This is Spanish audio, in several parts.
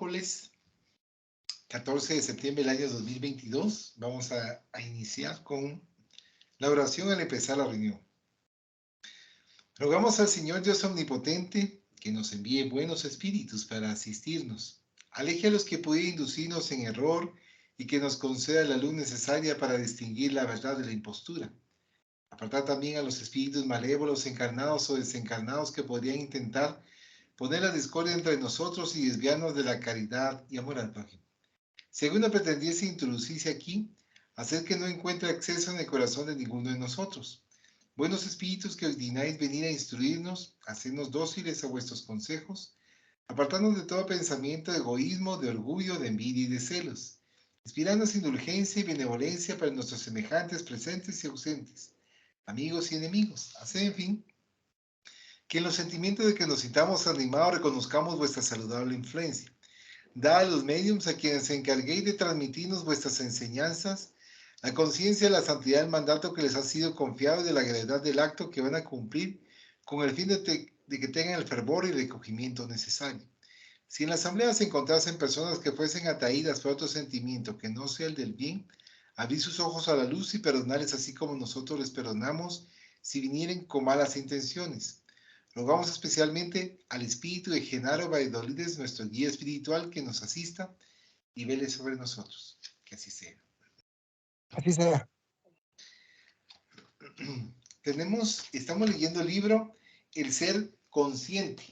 miércoles 14 de septiembre del año 2022. Vamos a iniciar con la oración al empezar la reunión. Rogamos al Señor Dios Omnipotente que nos envíe buenos espíritus para asistirnos. Aleje a los que pueden inducirnos en error y que nos conceda la luz necesaria para distinguir la verdad de la impostura. Apartar también a los espíritus malévolos, encarnados o desencarnados, que podrían intentar poner la discordia entre nosotros y desviarnos de la caridad y amor al prójimo. Si alguno pretendiese introducirse aquí, hacer que no encuentre acceso en el corazón de ninguno de nosotros. Buenos espíritus que ordináis venir a instruirnos, hacernos dóciles a vuestros consejos, apartarnos de todo pensamiento de egoísmo, de orgullo, de envidia y de celos, inspirarnos indulgencia y benevolencia para nuestros semejantes presentes y ausentes, amigos y enemigos. Haced, en fin, que en los sentimientos de que nos sintamos animados reconozcamos vuestra saludable influencia. Da a los médiums a quienes se encarguéis de transmitirnos vuestras enseñanzas la conciencia de la santidad del mandato que les ha sido confiado y de la gravedad del acto que van a cumplir, con el fin de que tengan el fervor y el recogimiento necesario. Si en la asamblea se encontrasen personas que fuesen atraídas por otro sentimiento que no sea el del bien, abrid sus ojos a la luz y perdonarles así como nosotros les perdonamos si vinieren con malas intenciones. Rogamos especialmente al espíritu de Genaro Valladolides, nuestro guía espiritual, que nos asista y vele sobre nosotros. Que así sea. Así sea. Estamos leyendo el libro El Ser Consciente.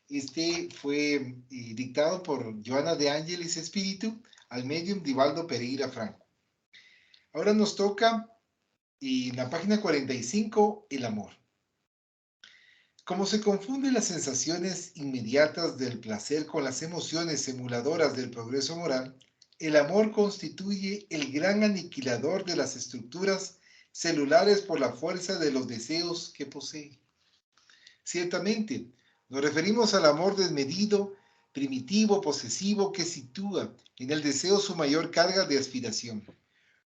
Este fue dictado por Joana de Ángeles Espíritu al medium Divaldo Pereira Franco. Ahora nos toca en la página 45, el amor. Como se confunden las sensaciones inmediatas del placer con las emociones emuladoras del progreso moral, el amor constituye el gran aniquilador de las estructuras celulares por la fuerza de los deseos que posee. Ciertamente, nos referimos al amor desmedido, primitivo, posesivo, que sitúa en el deseo su mayor carga de aspiración.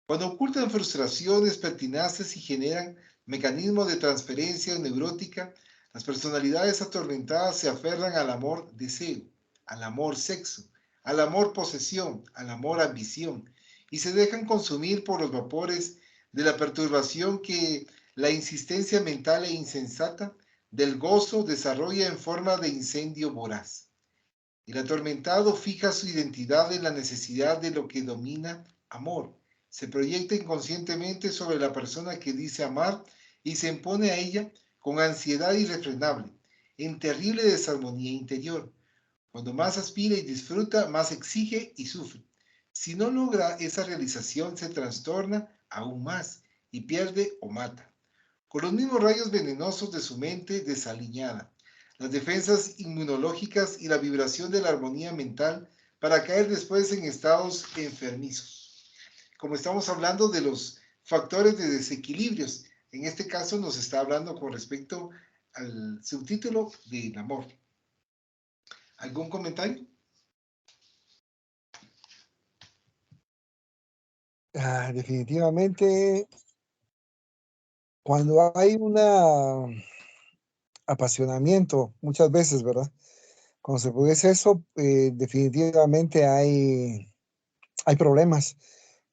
Cuando ocultan frustraciones pertinaces y generan mecanismos de transferencia neurótica, las personalidades atormentadas se aferran al amor deseo, al amor sexo, al amor posesión, al amor ambición, y se dejan consumir por los vapores de la perturbación que la insistencia mental e insensata del gozo desarrolla en forma de incendio voraz. El atormentado fija su identidad en la necesidad de lo que domina amor. Se proyecta inconscientemente sobre la persona que dice amar y se impone a ella con ansiedad irrefrenable, en terrible desarmonía interior. Cuando más aspira y disfruta, más exige y sufre. Si no logra esa realización, se trastorna aún más y pierde o mata, con los mismos rayos venenosos de su mente desaliñada, las defensas inmunológicas y la vibración de la armonía mental para caer después en estados enfermizos. Como estamos hablando de los factores de desequilibrios, en este caso nos está hablando con respecto al subtítulo del amor. ¿Algún comentario? Definitivamente, cuando hay un apasionamiento, muchas veces, ¿verdad? Cuando se produce eso, definitivamente hay problemas.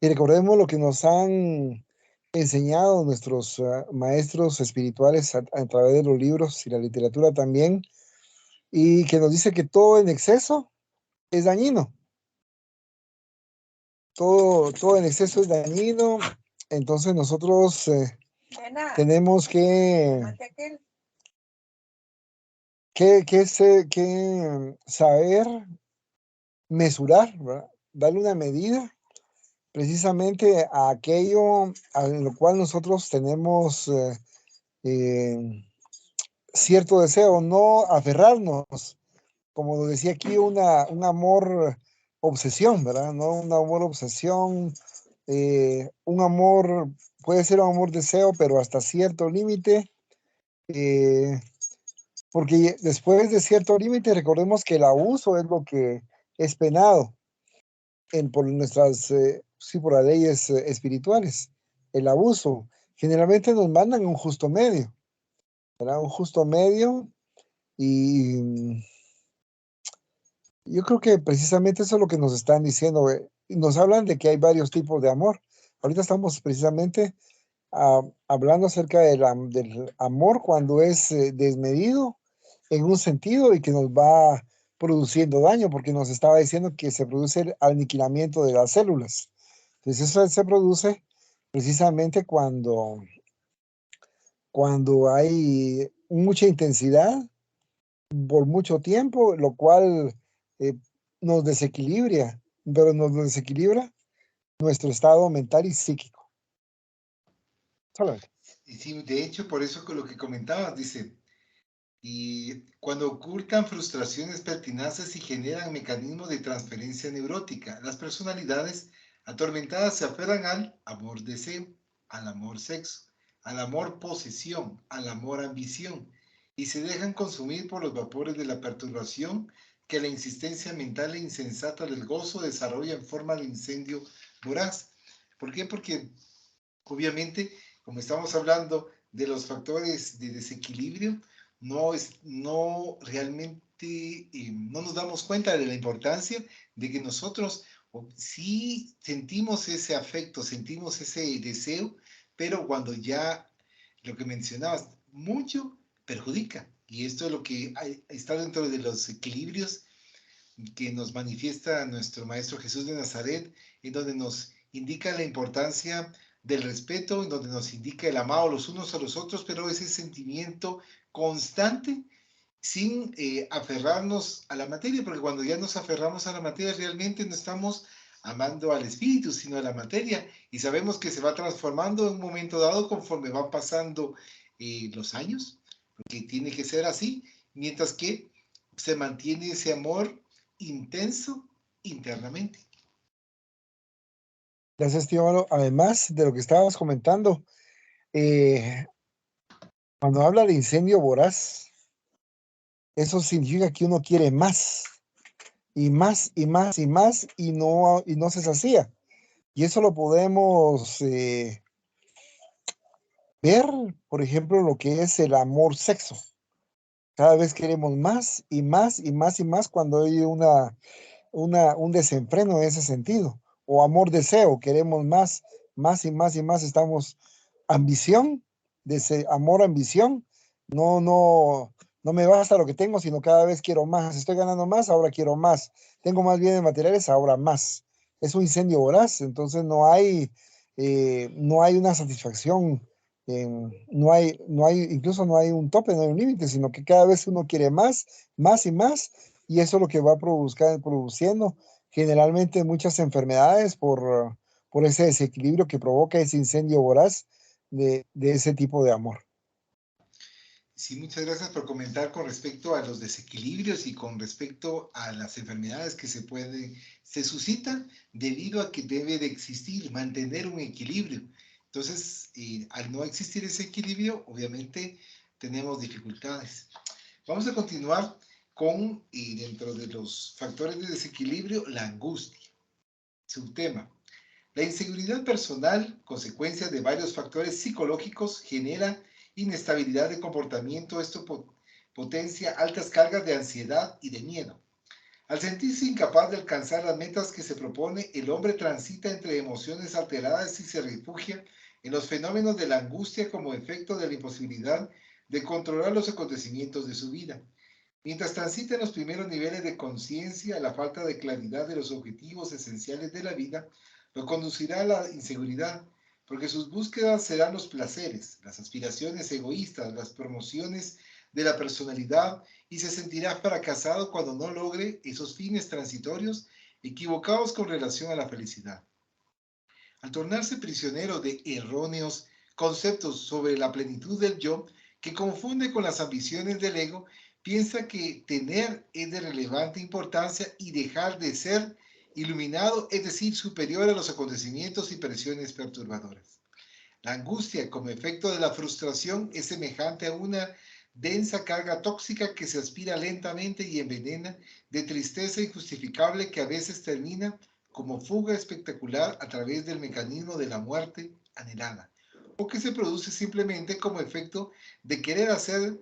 Y recordemos lo que nos han enseñado nuestros maestros espirituales a través de los libros y la literatura también, y que nos dice que todo en exceso es dañino. Todo en exceso es dañino. Entonces nosotros tenemos que saber mesurar, ¿verdad? Darle una medida precisamente a aquello a lo cual nosotros tenemos cierto deseo, no aferrarnos, como lo decía aquí, un amor obsesión, ¿verdad? No un amor obsesión, un amor, puede ser un amor deseo, pero hasta cierto límite, porque después de cierto límite, recordemos que el abuso es lo que es penado por nuestras, sí, por las leyes espirituales. El abuso generalmente nos mandan un justo medio, ¿verdad? Un justo medio, y Yo creo que precisamente eso es lo que nos están diciendo. Nos hablan de que hay varios tipos de amor. Ahorita estamos precisamente hablando acerca del amor cuando es desmedido en un sentido y que nos va produciendo daño, porque nos estaba diciendo que se produce el aniquilamiento de las células. Entonces eso se produce precisamente cuando hay mucha intensidad por mucho tiempo, lo cual eh, nos desequilibra, pero nos desequilibra nuestro estado mental y psíquico. Solamente. Y sí, de hecho, por eso con lo que comentabas, dice, y cuando ocultan frustraciones pertinaces y generan mecanismos de transferencia neurótica, las personalidades atormentadas se aferran al amor deseo, al amor sexo, al amor posesión, al amor ambición, y se dejan consumir por los vapores de la perturbación que la insistencia mental e insensata del gozo desarrolla en forma de incendio voraz. ¿Por qué? Porque obviamente, como estamos hablando de los factores de desequilibrio, no realmente no nos damos cuenta de la importancia de que nosotros sí sentimos ese afecto, sentimos ese deseo, pero cuando ya lo que mencionabas, mucho perjudica. Y esto es lo que está dentro de los equilibrios que nos manifiesta nuestro Maestro Jesús de Nazaret, en donde nos indica la importancia del respeto, en donde nos indica el amado los unos a los otros, pero ese sentimiento constante sin aferrarnos a la materia, porque cuando ya nos aferramos a la materia realmente no estamos amando al espíritu, sino a la materia, y sabemos que se va transformando en un momento dado conforme van pasando los años, porque tiene que ser así, mientras que se mantiene ese amor intenso internamente. Gracias, tío Mano. Además de lo que estábamos comentando, eh, cuando habla de incendio voraz, eso significa que uno quiere más y más y más y más y no se sacía. Y eso lo podemos ver, por ejemplo, lo que es el amor sexo. Cada vez queremos más y más y más y más cuando hay un desenfreno en ese sentido. O amor deseo, queremos más, más y más y más. Estamos ambición, amor ambición. No, no, no me basta lo que tengo, sino cada vez quiero más. Estoy ganando más, ahora quiero más. Tengo más bienes materiales, ahora más. Es un incendio voraz, entonces no hay una satisfacción. Incluso no hay un tope, no hay un límite, sino que cada vez uno quiere más, más y más, y eso es lo que va produciendo generalmente muchas enfermedades por ese desequilibrio que provoca ese incendio voraz de ese tipo de amor. Sí, muchas gracias por comentar con respecto a los desequilibrios y con respecto a las enfermedades que se suscitan debido a que debe de existir, mantener un equilibrio. Entonces, al no existir ese equilibrio, obviamente tenemos dificultades. Vamos a continuar con, dentro de los factores de desequilibrio, la angustia. Subtema. La inseguridad personal, consecuencia de varios factores psicológicos, genera inestabilidad de comportamiento. Esto potencia altas cargas de ansiedad y de miedo. Al sentirse incapaz de alcanzar las metas que se propone, el hombre transita entre emociones alteradas y se refugia en los fenómenos de la angustia como efecto de la imposibilidad de controlar los acontecimientos de su vida. Mientras transita en los primeros niveles de conciencia, la falta de claridad de los objetivos esenciales de la vida lo conducirá a la inseguridad, porque sus búsquedas serán los placeres, las aspiraciones egoístas, las promociones de la personalidad, y se sentirá fracasado cuando no logre esos fines transitorios equivocados con relación a la felicidad. Al tornarse prisionero de erróneos conceptos sobre la plenitud del yo, que confunde con las ambiciones del ego, piensa que tener es de relevante importancia y dejar de ser iluminado, es decir, superior a los acontecimientos y presiones perturbadoras. La angustia, como efecto de la frustración, es semejante a una densa carga tóxica que se aspira lentamente y envenena de tristeza injustificable que a veces termina como fuga espectacular a través del mecanismo de la muerte anhelada, o que se produce simplemente como efecto de querer hacer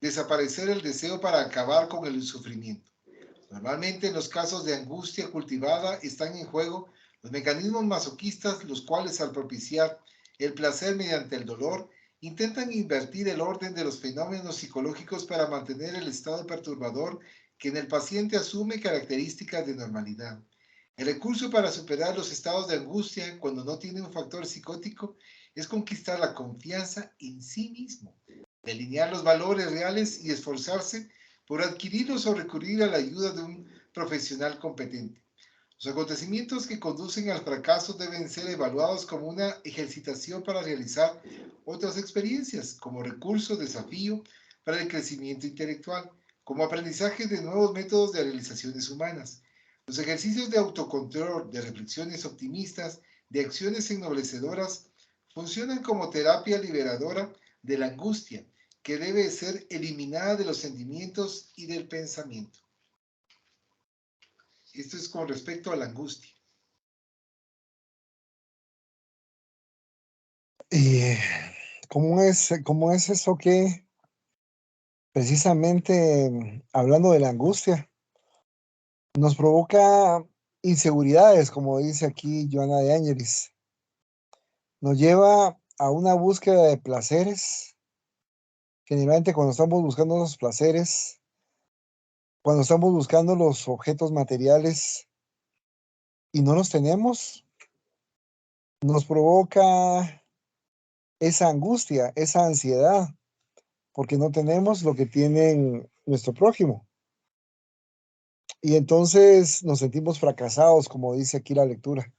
desaparecer el deseo para acabar con el sufrimiento. Normalmente en los casos de angustia cultivada están en juego los mecanismos masoquistas, los cuales al propiciar el placer mediante el dolor, intentan invertir el orden de los fenómenos psicológicos para mantener el estado perturbador que en el paciente asume características de normalidad. El recurso para superar los estados de angustia cuando no tiene un factor psicótico es conquistar la confianza en sí mismo, delinear los valores reales y esforzarse por adquirirlos o recurrir a la ayuda de un profesional competente. Los acontecimientos que conducen al fracaso deben ser evaluados como una ejercitación para realizar otras experiencias, como recurso, desafío para el crecimiento intelectual, como aprendizaje de nuevos métodos de realizaciones humanas. Los ejercicios de autocontrol, de reflexiones optimistas, de acciones ennoblecedoras, funcionan como terapia liberadora de la angustia, que debe ser eliminada de los sentimientos y del pensamiento. Esto es con respecto a la angustia. ¿Y cómo es eso que precisamente hablando de la angustia nos provoca inseguridades, como dice aquí Joana de Ángeles? Nos lleva a una búsqueda de placeres. Generalmente cuando estamos buscando los placeres, cuando estamos buscando los objetos materiales y no los tenemos, nos provoca esa angustia, esa ansiedad, porque no tenemos lo que tienen nuestro prójimo. Y entonces nos sentimos fracasados, como dice aquí la lectura,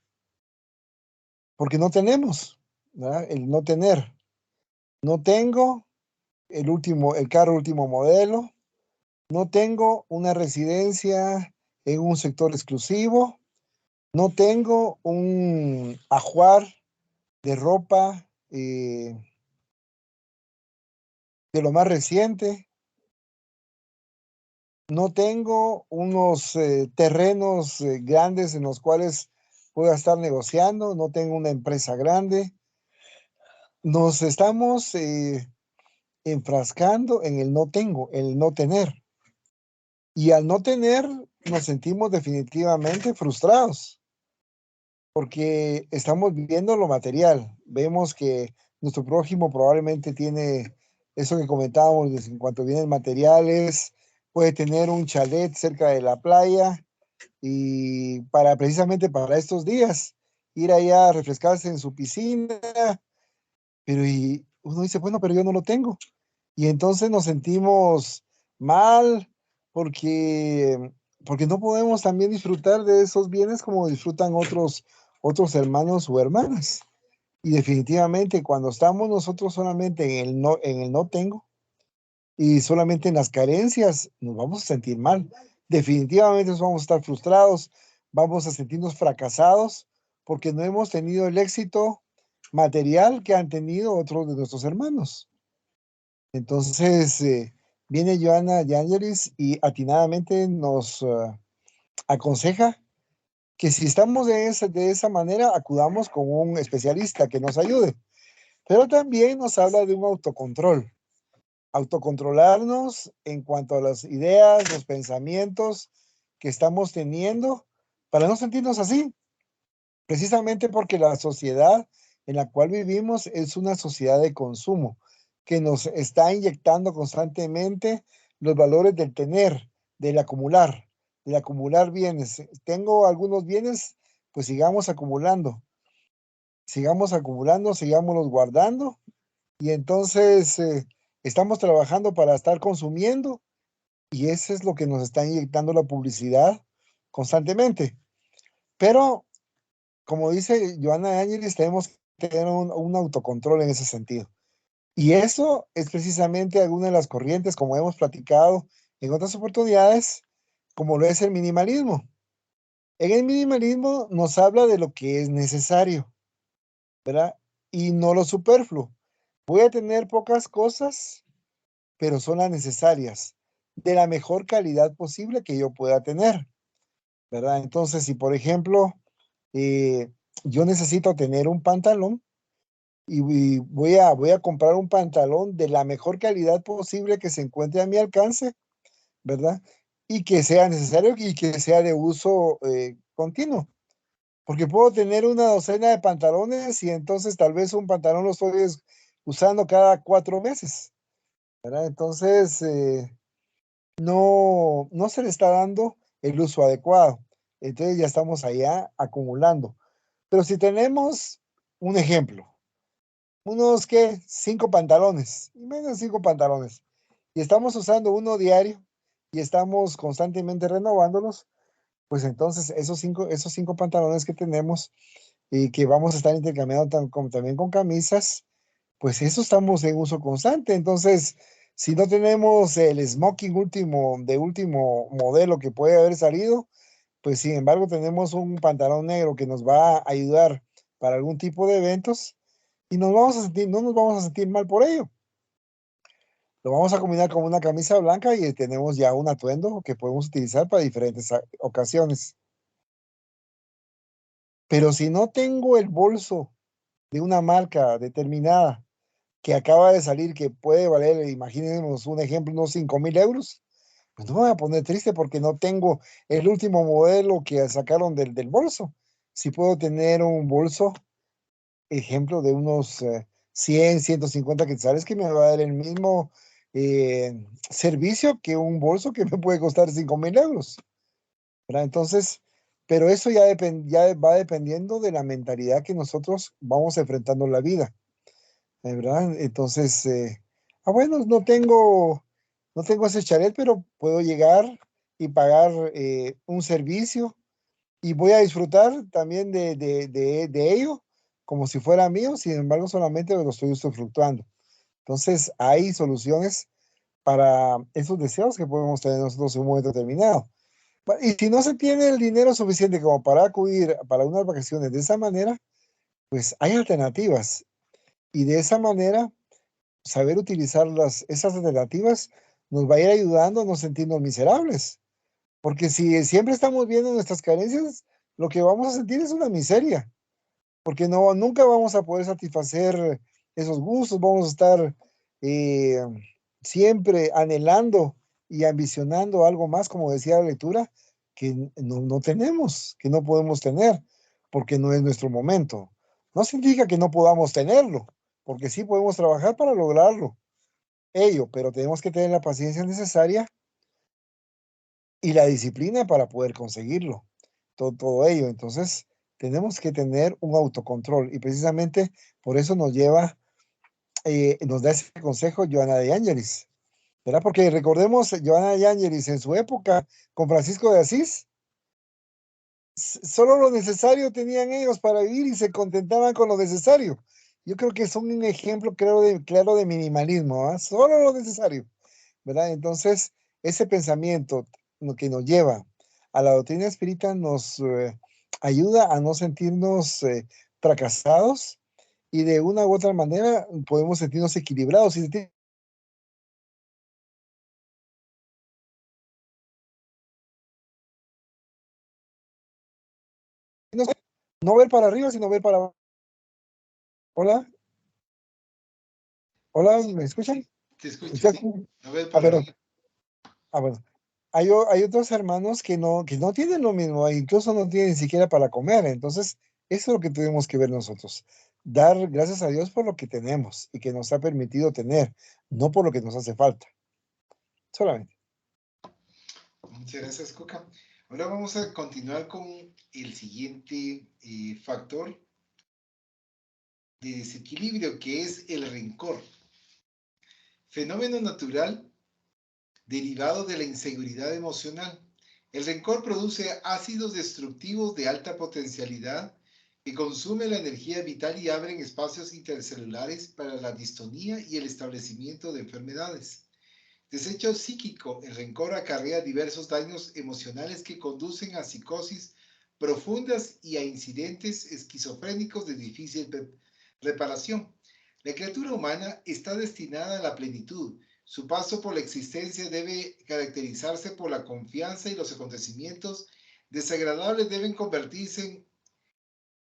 porque no tenemos, ¿verdad? El no tener. No tengo el carro último modelo, no tengo una residencia en un sector exclusivo, no tengo un ajuar de ropa de lo más reciente, no tengo unos terrenos grandes en los cuales pueda estar negociando, no tengo una empresa grande. Nos estamos enfrascando en el no tengo, el no tener. Y al no tener, nos sentimos definitivamente frustrados, porque estamos viviendo lo material. Vemos que nuestro prójimo probablemente tiene eso que comentábamos en cuanto vienen materiales, puede tener un chalet cerca de la playa y precisamente para estos días, ir allá a refrescarse en su piscina, pero y uno dice, bueno, pero yo no lo tengo. Y entonces nos sentimos mal porque, porque no podemos también disfrutar de esos bienes como disfrutan otros hermanos o hermanas. Y definitivamente cuando estamos nosotros solamente en el no tengo y solamente en las carencias, nos vamos a sentir mal. Definitivamente nos vamos a estar frustrados, vamos a sentirnos fracasados porque no hemos tenido el éxito material que han tenido otros de nuestros hermanos. Entonces, viene Joana Yangelis y atinadamente nos aconseja que si estamos de esa manera, acudamos con un especialista que nos ayude. Pero también nos habla de un autocontrol. Autocontrolarnos en cuanto a las ideas, los pensamientos que estamos teniendo para no sentirnos así. Precisamente porque la sociedad en la cual vivimos es una sociedad de consumo que nos está inyectando constantemente los valores del tener, del acumular bienes. Tengo algunos bienes, pues sigamos acumulando, sigámoslos guardando y entonces estamos trabajando para estar consumiendo y eso es lo que nos está inyectando la publicidad constantemente. Pero como dice Joana Ángeles, tenemos que tener un autocontrol en ese sentido. Y eso es precisamente alguna de las corrientes, como hemos platicado en otras oportunidades, como lo es el minimalismo. En el minimalismo nos habla de lo que es necesario, ¿verdad? Y no lo superfluo. Voy a tener pocas cosas, pero son las necesarias, de la mejor calidad posible que yo pueda tener, ¿verdad? Entonces, si por ejemplo, yo necesito tener un pantalón y voy a comprar un pantalón de la mejor calidad posible que se encuentre a mi alcance, ¿verdad? y que sea necesario y que sea de uso continuo. Porque puedo tener una docena de pantalones y entonces tal vez un pantalón lo estoy usando cada 4 meses, ¿verdad? Entonces, no se le está dando el uso adecuado. Entonces ya estamos allá acumulando. Pero si tenemos un ejemplo, unos que 5 pantalones, y menos 5 pantalones, y estamos usando uno diario y estamos constantemente renovándolos, pues entonces esos cinco pantalones que tenemos y que vamos a estar intercambiando como también con camisas, pues eso estamos en uso constante. Entonces, si no tenemos el smoking último, de último modelo que puede haber salido, pues sin embargo tenemos un pantalón negro que nos va a ayudar para algún tipo de eventos y no nos vamos a sentir mal por ello. Lo vamos a combinar con una camisa blanca y tenemos ya un atuendo que podemos utilizar para diferentes ocasiones. Pero si no tengo el bolso de una marca determinada que acaba de salir, que puede valer, imaginemos un ejemplo, unos 5,000 euros, pues no me voy a poner triste porque no tengo el último modelo que sacaron del bolso. Si puedo tener un bolso, ejemplo, de unos 100, 150 quetzales que me va a dar el mismo servicio que un bolso que me puede costar 5,000 euros, ¿verdad? Entonces, pero eso ya va dependiendo de la mentalidad que nosotros vamos enfrentando en la vida, ¿verdad? Entonces, bueno, no tengo ese chalet, pero puedo llegar y pagar un servicio y voy a disfrutar también de ello como si fuera mío, sin embargo, solamente lo estoy usufructuando. Entonces, hay soluciones para esos deseos que podemos tener nosotros en un momento determinado. Y si no se tiene el dinero suficiente como para acudir para unas vacaciones de esa manera, pues hay alternativas. Y de esa manera, saber utilizar esas alternativas nos va a ir ayudando a no sentirnos miserables. Porque si siempre estamos viendo nuestras carencias, lo que vamos a sentir es una miseria. Porque nunca vamos a poder satisfacer esos gustos, vamos a estar eh, siempre anhelando y ambicionando algo más, como decía la lectura, que no tenemos, que no podemos tener, porque no es nuestro momento. No significa que no podamos tenerlo, porque sí podemos trabajar para lograrlo, pero tenemos que tener la paciencia necesaria y la disciplina para poder conseguirlo, todo ello. Entonces, tenemos que tener un autocontrol y precisamente por eso nos da ese consejo Joana de Ángelis, ¿verdad? Porque recordemos, Joana de Ángelis en su época con Francisco de Asís, solo lo necesario tenían ellos para vivir y se contentaban con lo necesario. Yo creo que son un ejemplo claro de minimalismo, ¿ah? Solo lo necesario, ¿verdad? Entonces, ese pensamiento lo que nos lleva a la doctrina espírita nos ayuda a no sentirnos fracasados y de una u otra manera podemos sentirnos equilibrados y no ver para arriba, sino ver para abajo. Hola, hola, ¿me escuchan? Te escucho, ¿Usted? sí. A ver, Ah, para pero, arriba. bueno. Hay otros hermanos que no tienen lo mismo, e incluso no tienen ni siquiera para comer. Entonces, eso es lo que tenemos que ver nosotros. Dar gracias a Dios por lo que tenemos y que nos ha permitido tener, no por lo que nos hace falta. Solamente. Muchas gracias, Coca. Ahora vamos a continuar con el siguiente factor de desequilibrio, que es el rencor. Fenómeno natural derivado de la inseguridad emocional. El rencor produce ácidos destructivos de alta potencialidad que consumen la energía vital y abren espacios intercelulares para la distonía y el establecimiento de enfermedades. Desecho psíquico. El rencor acarrea diversos daños emocionales que conducen a psicosis profundas y a incidentes esquizofrénicos de difícil reparación. La criatura humana está destinada a la plenitud. Su paso por la existencia debe caracterizarse por la confianza y los acontecimientos desagradables deben convertirse en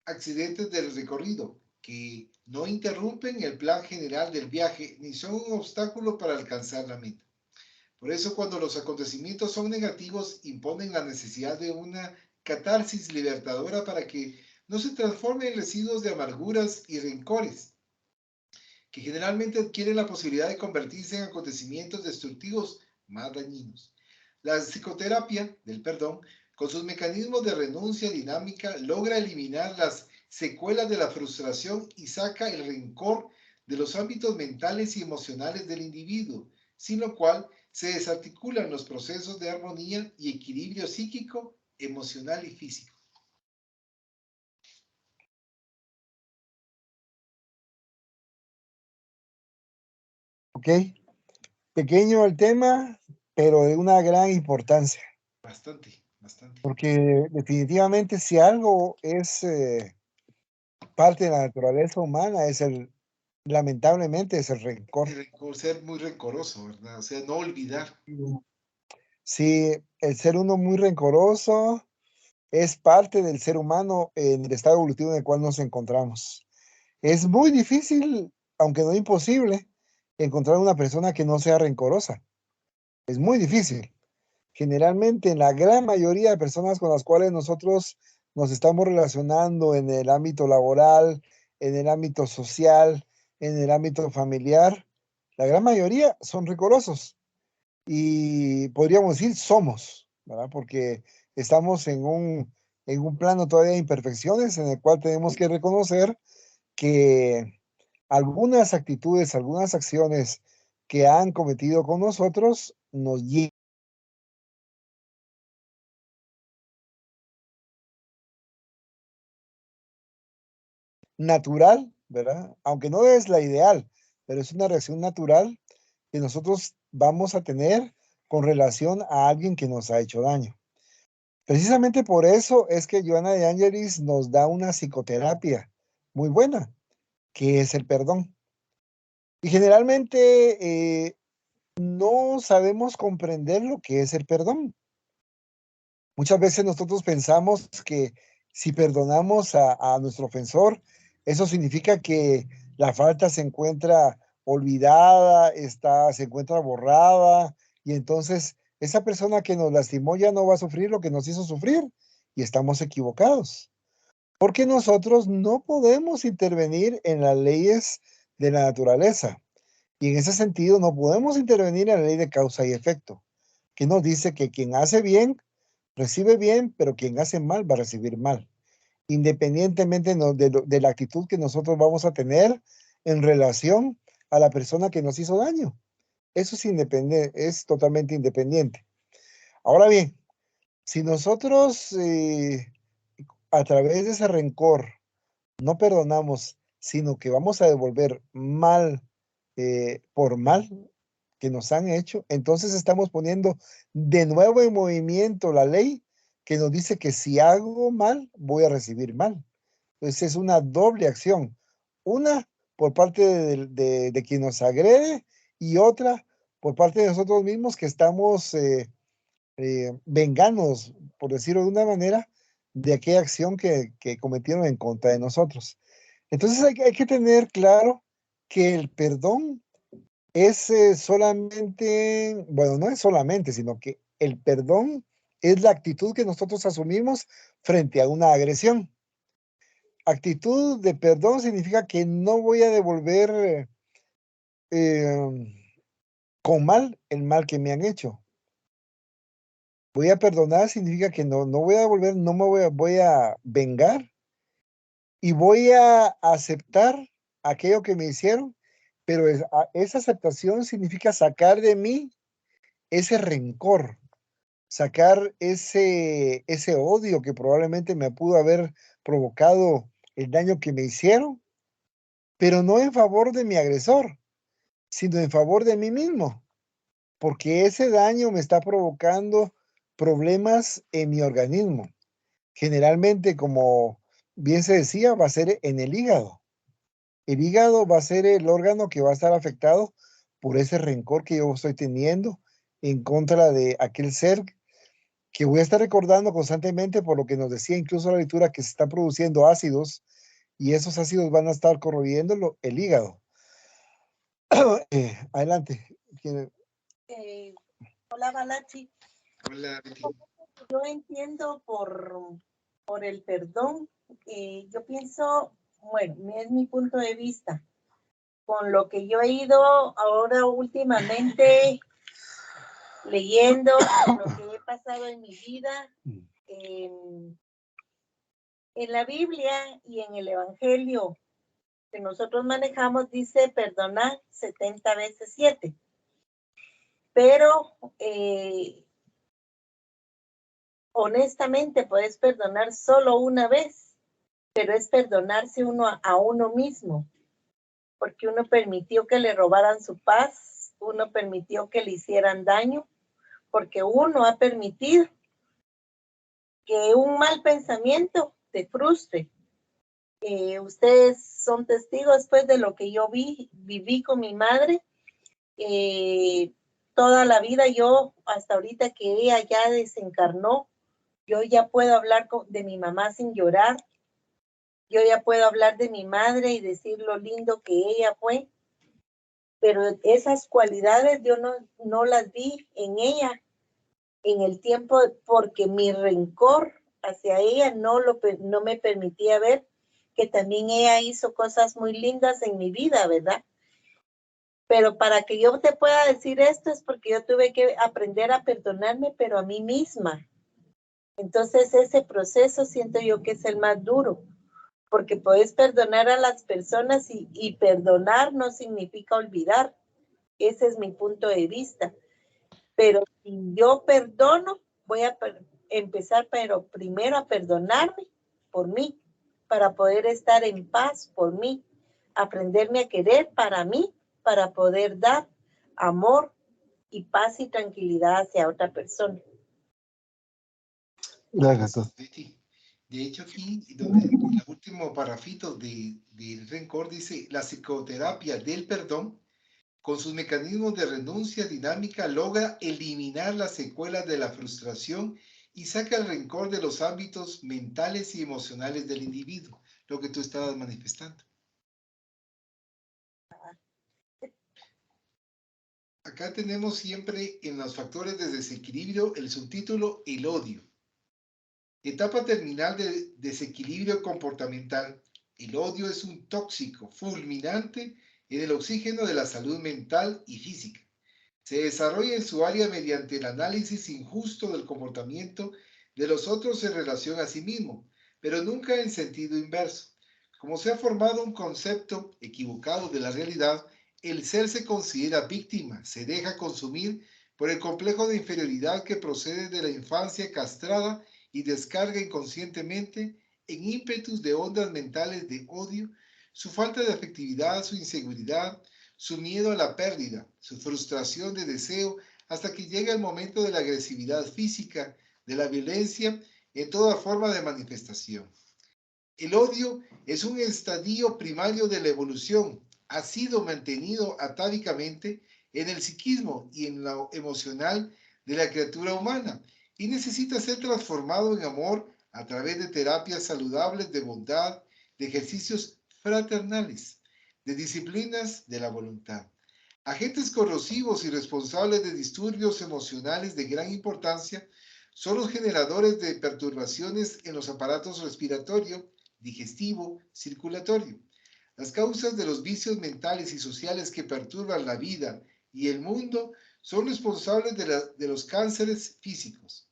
accidentes del recorrido que no interrumpen el plan general del viaje ni son un obstáculo para alcanzar la meta. Por eso cuando los acontecimientos son negativos, imponen la necesidad de una catarsis libertadora para que no se transformen en residuos de amarguras y rencores, que generalmente adquieren la posibilidad de convertirse en acontecimientos destructivos más dañinos. La psicoterapia del perdón, con sus mecanismos de renuncia dinámica, logra eliminar las secuelas de la frustración y saca el rencor de los ámbitos mentales y emocionales del individuo, sin lo cual se desarticulan los procesos de armonía y equilibrio psíquico, emocional y físico. ¿Ok? Pequeño el tema, pero de una gran importancia, Bastante, bastante. porque definitivamente si algo es parte de la naturaleza humana, lamentablemente, es el rencor. Ser muy rencoroso, ¿verdad? O sea, no olvidar. Sí, el ser uno muy rencoroso es parte del ser humano en el estado evolutivo en el cual nos encontramos. Es muy difícil, aunque no imposible, encontrar una persona que no sea rencorosa. Es muy difícil. Generalmente, en la gran mayoría de personas con las cuales nosotros nos estamos relacionando en el ámbito laboral, en el ámbito social, en el ámbito familiar, la gran mayoría son rencorosos. Y podríamos decir somos, ¿verdad? Porque estamos en un plano todavía de imperfecciones en el cual tenemos que reconocer que algunas actitudes, algunas acciones que han cometido con nosotros nos llevan natural, ¿verdad? Aunque no es la ideal, pero es una reacción natural que nosotros vamos a tener con relación a alguien que nos ha hecho daño. Precisamente por eso es que Joana de Angelis nos da una psicoterapia muy buena, que es el perdón. Y generalmente no sabemos comprender lo que es el perdón. Muchas veces nosotros pensamos que si perdonamos a nuestro ofensor, eso significa que la falta se encuentra olvidada, se encuentra borrada, y entonces esa persona que nos lastimó ya no va a sufrir lo que nos hizo sufrir, y estamos equivocados, porque nosotros no podemos intervenir en las leyes de la naturaleza, y en ese sentido no podemos intervenir en la ley de causa y efecto, que nos dice que quien hace bien recibe bien, pero quien hace mal va a recibir mal, independientemente de la actitud que nosotros vamos a tener en relación a la persona que nos hizo daño. Eso es independiente, es totalmente independiente. Ahora bien, si nosotros a través de ese rencor no perdonamos, sino que vamos a devolver mal por mal que nos han hecho, entonces estamos poniendo de nuevo en movimiento la ley que nos dice que si hago mal, voy a recibir mal. Entonces es una doble acción. Una por parte de quien nos agrede y otra por parte de nosotros mismos que estamos vengándonos, por decirlo de una manera, de aquella acción que cometieron en contra de nosotros. Entonces hay que tener claro que el perdón es solamente, bueno, no es solamente, sino que el perdón es la actitud que nosotros asumimos frente a una agresión. Actitud de perdón significa que no voy a devolver con mal el mal que me han hecho. Voy a perdonar significa que no voy a devolver, no me voy a vengar y voy a aceptar aquello que me hicieron, pero esa aceptación significa sacar de mí ese rencor, sacar ese odio que probablemente me pudo haber provocado el daño que me hicieron, pero no en favor de mi agresor, sino en favor de mí mismo, porque ese daño me está provocando problemas en mi organismo. Generalmente, como bien se decía, va a ser en el hígado. El hígado va a ser el órgano que va a estar afectado por ese rencor que yo estoy teniendo en contra de aquel ser que voy a estar recordando constantemente por lo que nos decía incluso la lectura que se están produciendo ácidos y esos ácidos van a estar corroyendo el hígado. Adelante. Hola, Balachi. Hola, Betty. Yo entiendo por el perdón. Yo pienso, bueno, es mi punto de vista. Con lo que yo he ido ahora últimamente leyendo, lo que he pasado en mi vida, en la Biblia y en el Evangelio que nosotros manejamos, dice perdonar 70 veces 7. Pero honestamente puedes perdonar solo una vez, pero es perdonarse uno a uno mismo, porque uno permitió que le robaran su paz, uno permitió que le hicieran daño, porque uno ha permitido que un mal pensamiento te frustre. Ustedes son testigos pues de lo que yo viví con mi madre. Toda la vida yo, hasta ahorita que ella ya desencarnó, yo ya puedo hablar de mi mamá sin llorar. Yo ya puedo hablar de mi madre y decir lo lindo que ella fue. Pero esas cualidades yo no las vi en ella en el tiempo, porque mi rencor hacia ella no me permitía ver que también ella hizo cosas muy lindas en mi vida, ¿verdad? Pero para que yo te pueda decir esto es porque yo tuve que aprender a perdonarme, pero a mí misma. Entonces ese proceso siento yo que es el más duro, porque puedes perdonar a las personas y perdonar no significa olvidar. Ese es mi punto de vista. Pero si yo perdono, voy a empezar, pero primero a perdonarme por mí, para poder estar en paz por mí, aprenderme a querer para mí, para poder dar amor y paz y tranquilidad hacia otra persona. Gracias. Betty. De hecho, aquí, donde el último parrafito del rencor dice, la psicoterapia del perdón, con sus mecanismos de renuncia dinámica, logra eliminar las secuelas de la frustración y saca el rencor de los ámbitos mentales y emocionales del individuo, lo que tú estabas manifestando. Acá tenemos siempre en los factores de desequilibrio el subtítulo el odio. Etapa terminal de desequilibrio comportamental. El odio es un tóxico fulminante en el oxígeno de la salud mental y física. Se desarrolla en su área mediante el análisis injusto del comportamiento de los otros en relación a sí mismo, pero nunca en sentido inverso. Como se ha formado un concepto equivocado de la realidad, el ser se considera víctima, se deja consumir por el complejo de inferioridad que procede de la infancia castrada y descarga inconscientemente en ímpetus de ondas mentales de odio, su falta de afectividad, su inseguridad, su miedo a la pérdida, su frustración de deseo, hasta que llega el momento de la agresividad física, de la violencia en toda forma de manifestación. El odio es un estadio primario de la evolución, ha sido mantenido atávicamente en el psiquismo y en lo emocional de la criatura humana y necesita ser transformado en amor a través de terapias saludables de bondad, de ejercicios fraternales, de disciplinas de la voluntad. Agentes corrosivos y responsables de disturbios emocionales de gran importancia son los generadores de perturbaciones en los aparatos respiratorio, digestivo, circulatorio. Las causas de los vicios mentales y sociales que perturban la vida y el mundo son responsables de los cánceres físicos.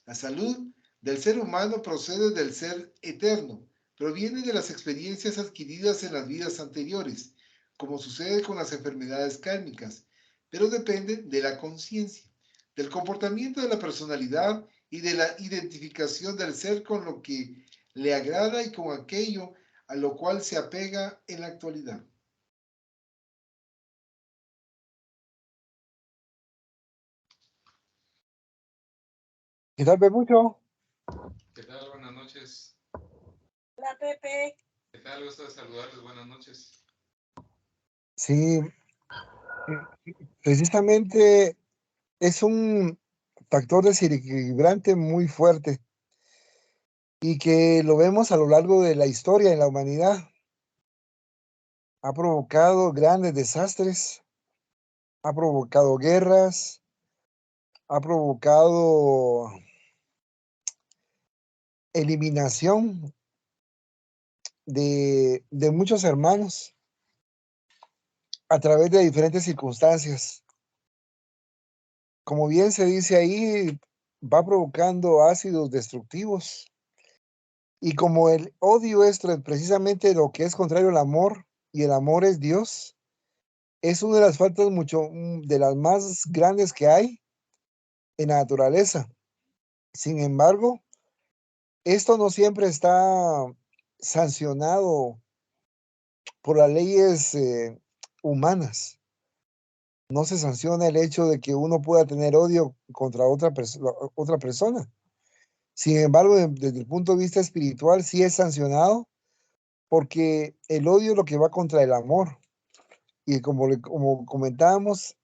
La salud del ser humano procede del ser eterno, proviene de las experiencias adquiridas en las vidas anteriores, como sucede con las enfermedades kármicas, pero depende de la conciencia, del comportamiento de la personalidad y de la identificación del ser con lo que le agrada y con aquello a lo cual se apega en la actualidad. ¿Qué tal, Pepucho? ¿Qué tal? Buenas noches. Hola, Pepe. ¿Qué tal? Gusto de saludarles. Buenas noches. Sí, precisamente es un factor desequilibrante muy fuerte y que lo vemos a lo largo de la historia en la humanidad. Ha provocado grandes desastres, ha provocado guerras, ha provocado eliminación de muchos hermanos a través de diferentes circunstancias. Como bien se dice ahí, va provocando ácidos destructivos. Y como el odio es precisamente lo que es contrario al amor, y el amor es Dios, es una de las faltas de las más grandes que hay en la naturaleza. Sin embargo, esto no siempre está sancionado por las leyes humanas. No se sanciona el hecho de que uno pueda tener odio contra otra persona. Sin embargo, desde el punto de vista espiritual, sí es sancionado porque el odio es lo que va contra el amor. Y como comentábamos,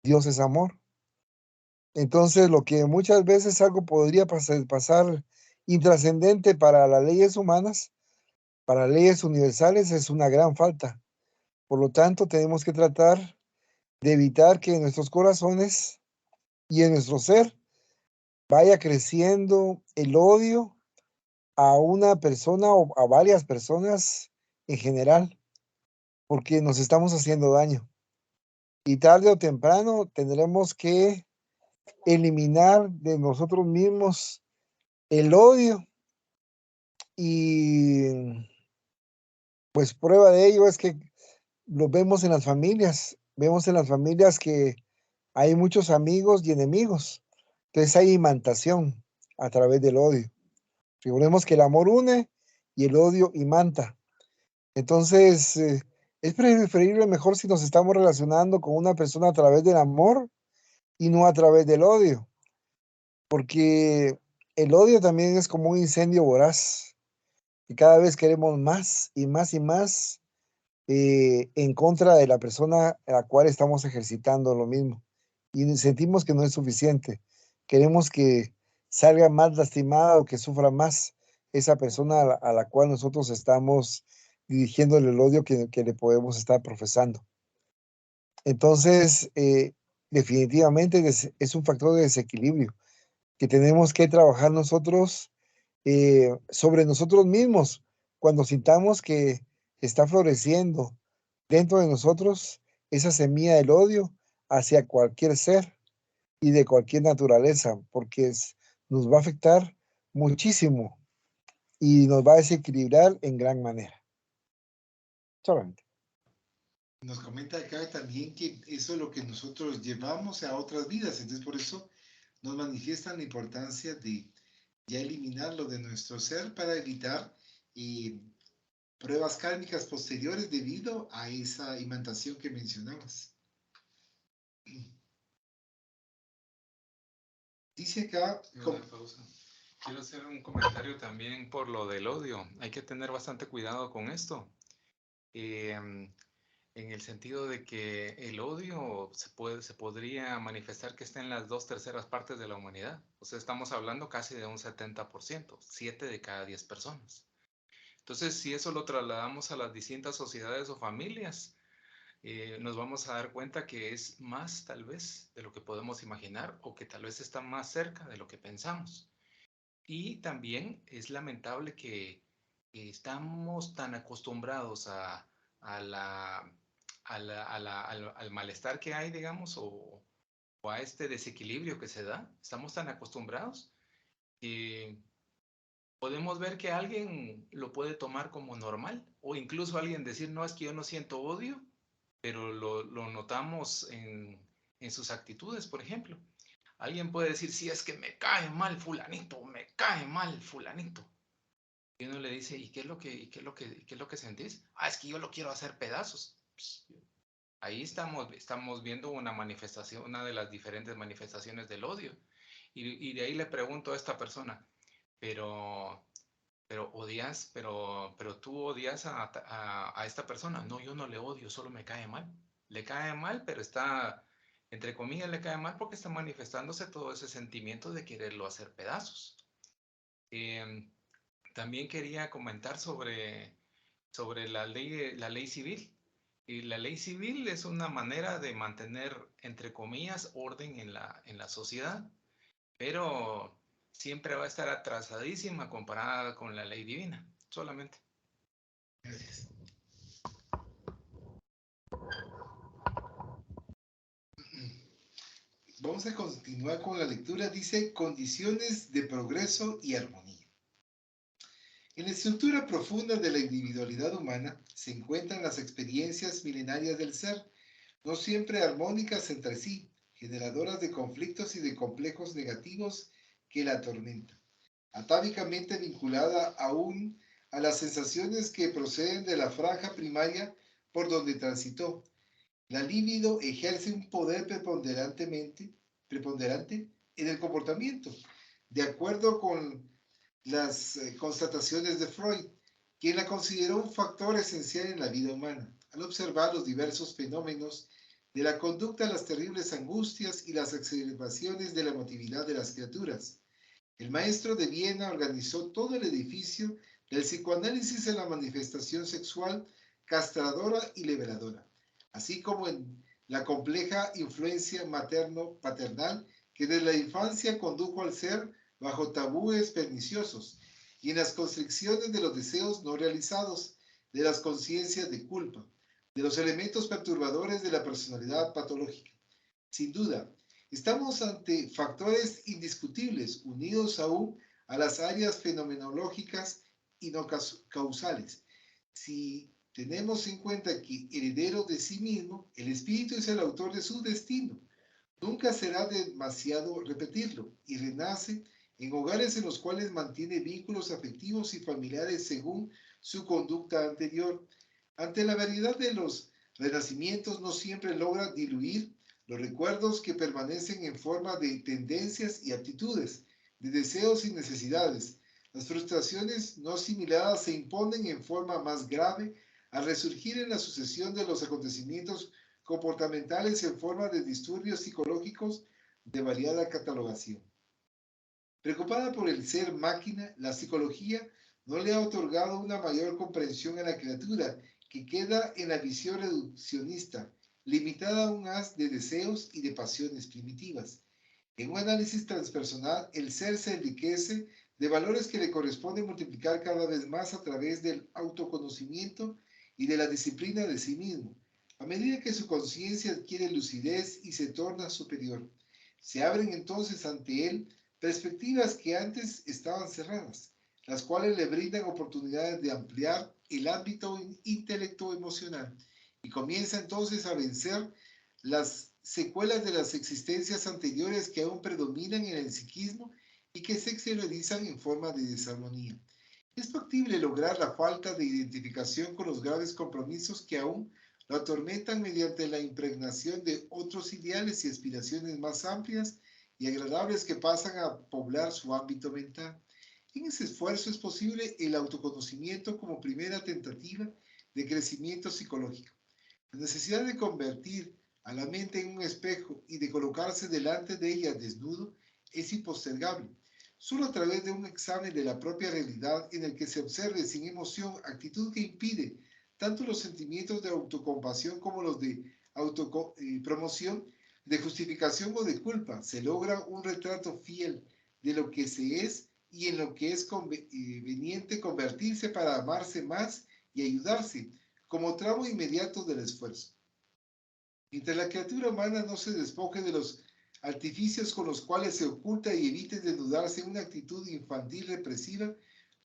Dios es amor. Entonces, lo que muchas veces algo podría pasar intrascendente para las leyes humanas, para las leyes universales, es una gran falta. Por lo tanto, tenemos que tratar de evitar que en nuestros corazones y en nuestro ser vaya creciendo el odio a una persona o a varias personas en general, porque nos estamos haciendo daño. Y tarde o temprano tendremos que eliminar de nosotros mismos el odio, y pues prueba de ello es que lo vemos en las familias que hay muchos amigos y enemigos. Entonces hay imantación a través del odio. Recordemos que el amor une y el odio imanta. Entonces, es preferible mejor si nos estamos relacionando con una persona a través del amor y no a través del odio, porque el odio también es como un incendio voraz y cada vez queremos más y más y más en contra de la persona a la cual estamos ejercitando lo mismo. Y sentimos que no es suficiente. Queremos que salga más lastimada o que sufra más esa persona a la cual nosotros estamos dirigiéndole el odio que le podemos estar profesando. Entonces, definitivamente es un factor de desequilibrio que tenemos que trabajar nosotros sobre nosotros mismos cuando sintamos que está floreciendo dentro de nosotros esa semilla del odio hacia cualquier ser y de cualquier naturaleza, porque nos va a afectar muchísimo y nos va a desequilibrar en gran manera. Solamente. Nos comenta acá también que eso es lo que nosotros llevamos a otras vidas, entonces por eso nos manifiestan la importancia de ya eliminarlo de nuestro ser para evitar pruebas kármicas posteriores debido a esa imantación que mencionabas. Dice acá... Quiero hacer un comentario también por lo del odio. Hay que tener bastante cuidado con esto. En el sentido de que el odio se podría manifestar que está en las 2/3 partes de la humanidad. O sea, estamos hablando casi de un 70%, 7 de cada 10 personas. Entonces, si eso lo trasladamos a las distintas sociedades o familias, nos vamos a dar cuenta que es más tal vez de lo que podemos imaginar o que tal vez está más cerca de lo que pensamos. Y también es lamentable que estamos tan acostumbrados al malestar que hay, digamos, o a este desequilibrio que se da. Estamos tan acostumbrados que podemos ver que alguien lo puede tomar como normal o incluso alguien decir, no, es que yo no siento odio, pero lo notamos en sus actitudes, por ejemplo. Alguien puede decir, sí, es que me cae mal fulanito, me cae mal fulanito. Y uno le dice, ¿y qué es lo que sentís? Ah, es que yo lo quiero hacer pedazos. Pues, ahí estamos viendo una manifestación, una de las diferentes manifestaciones del odio. Y de ahí le pregunto a esta persona, pero odias, pero tú odias a esta persona. No, yo no le odio, solo me cae mal. Le cae mal, pero está, entre comillas, le cae mal porque está manifestándose todo ese sentimiento de quererlo hacer pedazos. También quería comentar sobre la ley civil. Y la ley civil es una manera de mantener, entre comillas, orden en la sociedad, pero siempre va a estar atrasadísima comparada con la ley divina, solamente. Gracias. Vamos a continuar con la lectura. Dice, condiciones de progreso y armonía. En la estructura profunda de la individualidad humana se encuentran las experiencias milenarias del ser, no siempre armónicas entre sí, generadoras de conflictos y de complejos negativos que la atormentan, atávicamente vinculada aún a las sensaciones que proceden de la franja primaria por donde transitó. La libido ejerce un poder preponderante en el comportamiento, de acuerdo con las constataciones de Freud, quien la consideró un factor esencial en la vida humana, al observar los diversos fenómenos de la conducta, las terribles angustias y las exacerbaciones de la emotividad de las criaturas. El maestro de Viena organizó todo el edificio del psicoanálisis en la manifestación sexual castradora y liberadora, así como en la compleja influencia materno-paternal que desde la infancia condujo al ser bajo tabúes perniciosos y en las constricciones de los deseos no realizados, de las conciencias de culpa, de los elementos perturbadores de la personalidad patológica. Sin duda, estamos ante factores indiscutibles unidos aún a las áreas fenomenológicas y no causales. Si tenemos en cuenta que heredero de sí mismo, el espíritu es el autor de su destino. Nunca será demasiado repetirlo y renace en hogares en los cuales mantiene vínculos afectivos y familiares según su conducta anterior. Ante la variedad de los renacimientos no siempre logra diluir los recuerdos que permanecen en forma de tendencias y aptitudes, de deseos y necesidades. Las frustraciones no asimiladas se imponen en forma más grave al resurgir en la sucesión de los acontecimientos comportamentales en forma de disturbios psicológicos de variada catalogación. Preocupada por el ser máquina, la psicología no le ha otorgado una mayor comprensión a la criatura, que queda en la visión reduccionista, limitada a un haz de deseos y de pasiones primitivas. En un análisis transpersonal, el ser se enriquece de valores que le corresponde multiplicar cada vez más a través del autoconocimiento y de la disciplina de sí mismo, a medida que su conciencia adquiere lucidez y se torna superior. Se abren entonces ante él perspectivas que antes estaban cerradas, las cuales le brindan oportunidades de ampliar el ámbito intelecto-emocional y comienza entonces a vencer las secuelas de las existencias anteriores que aún predominan en el psiquismo y que se exteriorizan en forma de desarmonía. Es factible lograr la falta de identificación con los graves compromisos que aún lo atormentan mediante la impregnación de otros ideales y aspiraciones más amplias y agradables que pasan a poblar su ámbito mental. En ese esfuerzo es posible el autoconocimiento como primera tentativa de crecimiento psicológico. La necesidad de convertir a la mente en un espejo y de colocarse delante de ella desnudo es impostergable. Solo a través de un examen de la propia realidad en el que se observe sin emoción, actitud que impide tanto los sentimientos de autocompasión como los de autopromoción, de justificación o de culpa, se logra un retrato fiel de lo que se es y en lo que es conveniente convertirse para amarse más y ayudarse como tramo inmediato del esfuerzo. Mientras la criatura humana no se despoje de los artificios con los cuales se oculta y evite desnudarse en una actitud infantil represiva,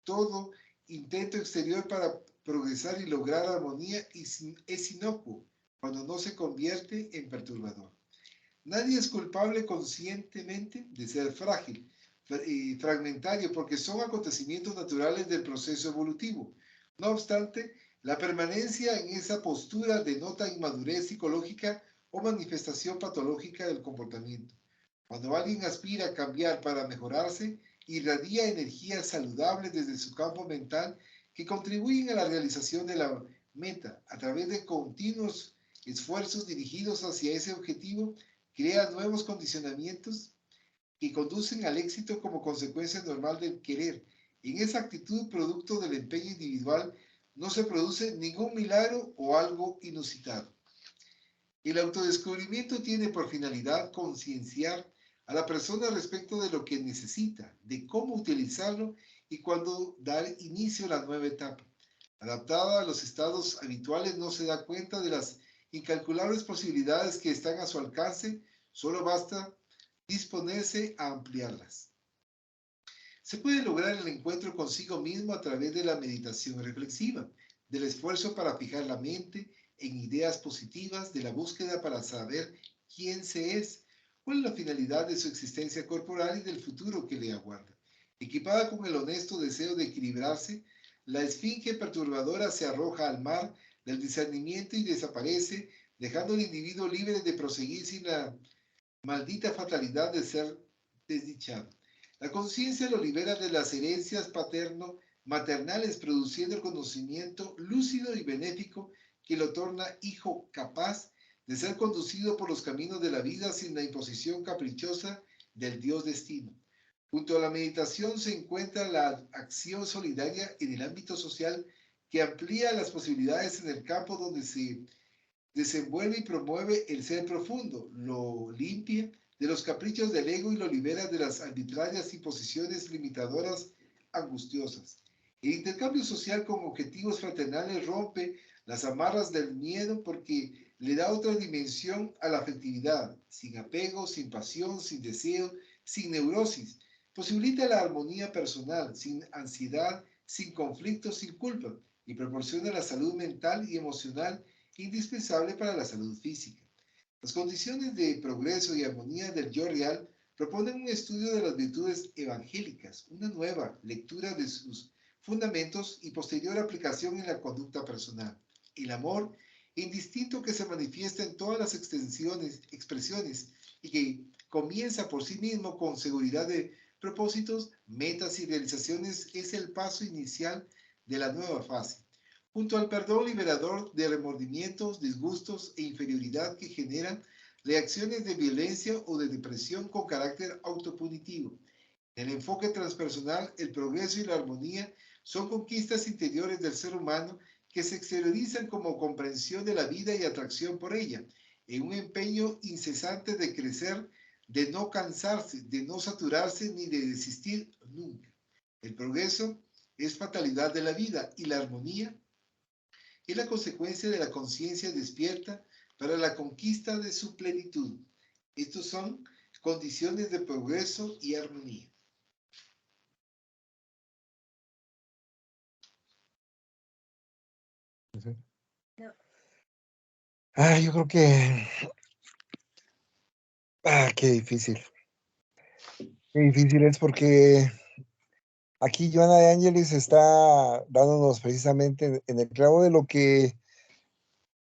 todo intento exterior para progresar y lograr armonía es inocuo cuando no se convierte en perturbador. Nadie es culpable conscientemente de ser frágil y fragmentario porque son acontecimientos naturales del proceso evolutivo. No obstante, la permanencia en esa postura denota inmadurez psicológica o manifestación patológica del comportamiento. Cuando alguien aspira a cambiar para mejorarse, irradia energías saludables desde su campo mental que contribuyen a la realización de la meta. A través de continuos esfuerzos dirigidos hacia ese objetivo, crea nuevos condicionamientos que conducen al éxito como consecuencia normal del querer. En esa actitud, producto del empeño individual, no se produce ningún milagro o algo inusitado. El autodescubrimiento tiene por finalidad concienciar a la persona respecto de lo que necesita, de cómo utilizarlo y cuándo dar inicio a la nueva etapa. Adaptada a los estados habituales, no se da cuenta de las incalculables posibilidades que están a su alcance, solo basta disponerse a ampliarlas. Se puede lograr el encuentro consigo mismo a través de la meditación reflexiva, del esfuerzo para fijar la mente en ideas positivas, de la búsqueda para saber quién se es, cuál es la finalidad de su existencia corporal y del futuro que le aguarda. Equipada con el honesto deseo de equilibrarse, la esfinge perturbadora se arroja al mar del discernimiento y desaparece, dejando al individuo libre de proseguir sin la maldita fatalidad de ser desdichado. La conciencia lo libera de las herencias paterno-maternales, produciendo el conocimiento lúcido y benéfico que lo torna hijo capaz de ser conducido por los caminos de la vida sin la imposición caprichosa del Dios destino. Junto a la meditación se encuentra la acción solidaria en el ámbito social que amplía las posibilidades en el campo donde se desenvuelve y promueve el ser profundo, lo limpia de los caprichos del ego y lo libera de las arbitrarias imposiciones limitadoras angustiosas. El intercambio social con objetivos fraternales rompe las amarras del miedo porque le da otra dimensión a la afectividad, sin apego, sin pasión, sin deseo, sin neurosis. Posibilita la armonía personal, sin ansiedad, sin conflicto, sin culpa, y proporciona la salud mental y emocional indispensable para la salud física. Las condiciones de progreso y armonía del yo real proponen un estudio de las virtudes evangélicas, una nueva lectura de sus fundamentos y posterior aplicación en la conducta personal. El amor indistinto que se manifiesta en todas las expresiones y que comienza por sí mismo con seguridad de propósitos, metas y realizaciones es el paso inicial de la nueva fase. Junto al perdón liberador de remordimientos, disgustos e inferioridad que generan reacciones de violencia o de depresión con carácter autopunitivo. En el enfoque transpersonal, el progreso y la armonía son conquistas interiores del ser humano que se exteriorizan como comprensión de la vida y atracción por ella, en un empeño incesante de crecer, de no cansarse, de no saturarse ni de desistir nunca. El progreso es fatalidad de la vida y la armonía es la consecuencia de la conciencia despierta para la conquista de su plenitud. Estos son condiciones de progreso y armonía. Yo creo que... qué difícil. Qué difícil es porque aquí Joana de Ángelis está dándonos precisamente en el clavo de lo que